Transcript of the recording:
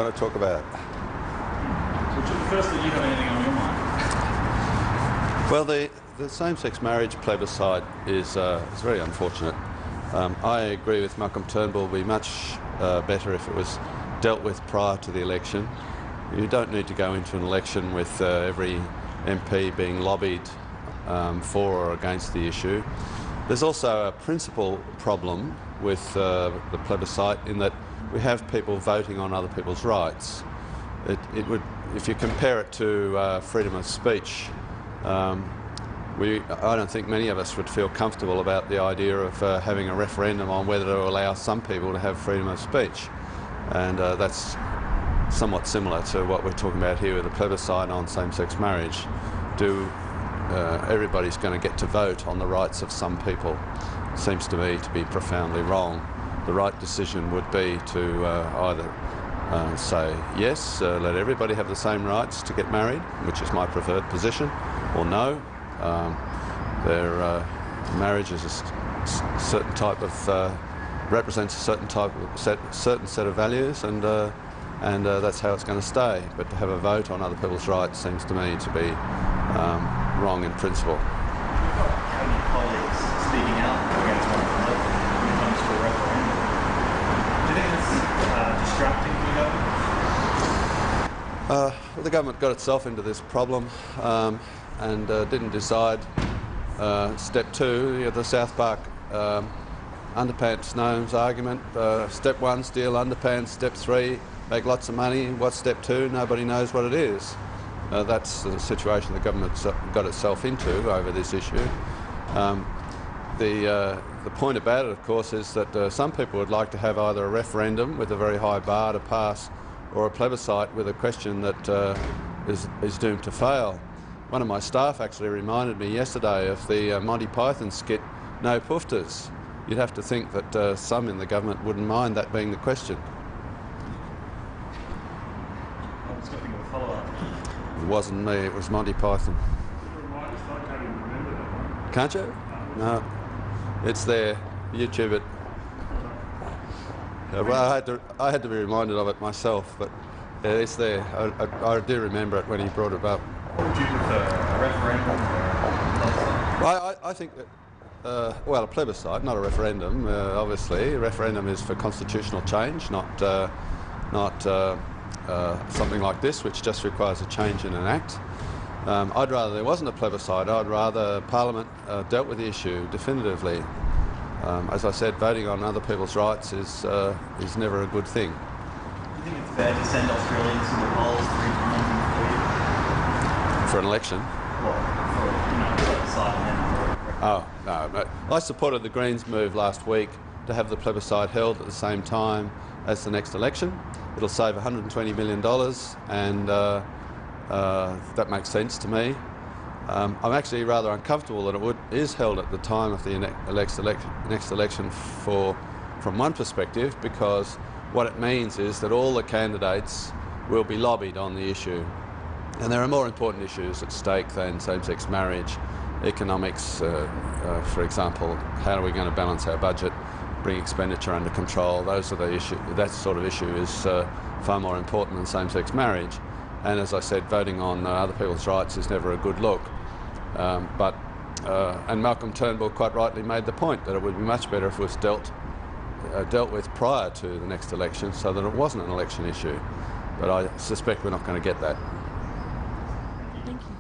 Want to talk about? Firstly, do you have anything on your mind? Well, the same-sex marriage plebiscite is very unfortunate. I agree with Malcolm Turnbull. It would be much better if it was dealt with prior to the election. You don't need to go into an election with every MP being lobbied for or against the issue. There's also a principal problem with the plebiscite in that we have people voting on other people's rights. It would, if you compare it to freedom of speech, I don't think many of us would feel comfortable about the idea of having a referendum on whether to allow some people to have freedom of speech. And that's somewhat similar to what we're talking about here with the plebiscite on same-sex marriage. Everybody's going to get to vote on the rights of some people. Seems to me to be profoundly wrong. The right decision would be to either say yes, let everybody have the same rights to get married, which is my preferred position, or no. Their marriage is a certain type of represents a certain set of values, and that's how it's going to stay. But to have a vote on other people's rights seems to me to be wrong in principle. You've got cabinet colleagues speaking out against one another when it comes to a referendum. Do you think it's distracting for the government? Well, the government got itself into this problem and didn't decide step two, the South Park underpants gnomes argument. Step one, steal underpants. Step three, make lots of money. What's step two? Nobody knows what it is. That's the situation the government got itself into over this issue. The point about it, of course, is that some people would like to have either a referendum with a very high bar to pass, or a plebiscite with a question that is doomed to fail. One of my staff actually reminded me yesterday of the Monty Python skit, No Poofters. You'd have to think that some in the government wouldn't mind that being the question. I was hoping of a follow-up. It wasn't me, it was Monty Python. Can't you? No. It's there. YouTube it. Well, I had to be reminded of it myself, but it's there. I do remember it when he brought it up. What would you prefer, a referendum or a plebiscite? Well, I think that, well, a plebiscite, not a referendum, obviously. A referendum is for constitutional change, not something like this, which just requires a change in an act. I'd rather there wasn't a plebiscite. I'd rather Parliament dealt with the issue definitively. As I said, voting on other people's rights is never a good thing. Do you think it's fair to send Australians to the polls to referendum For an election? Well, for a plebiscite and then for a Oh, no. I supported the Greens' move last week to have the plebiscite held at the same time as the next election. It'll save $120 million, and that makes sense to me. I'm actually rather uncomfortable that it is held at the time of the next election from one perspective, because what it means is that all the candidates will be lobbied on the issue. And there are more important issues at stake than same-sex marriage, economics, for example. How are we going to balance our budget, bring expenditure under control? Those are the issues. That sort of issue is far more important than same-sex marriage. And as I said, voting on other people's rights is never a good look. And Malcolm Turnbull quite rightly made the point that it would be much better if it was dealt with prior to the next election, so that it wasn't an election issue. But I suspect we're not going to get that. Thank you.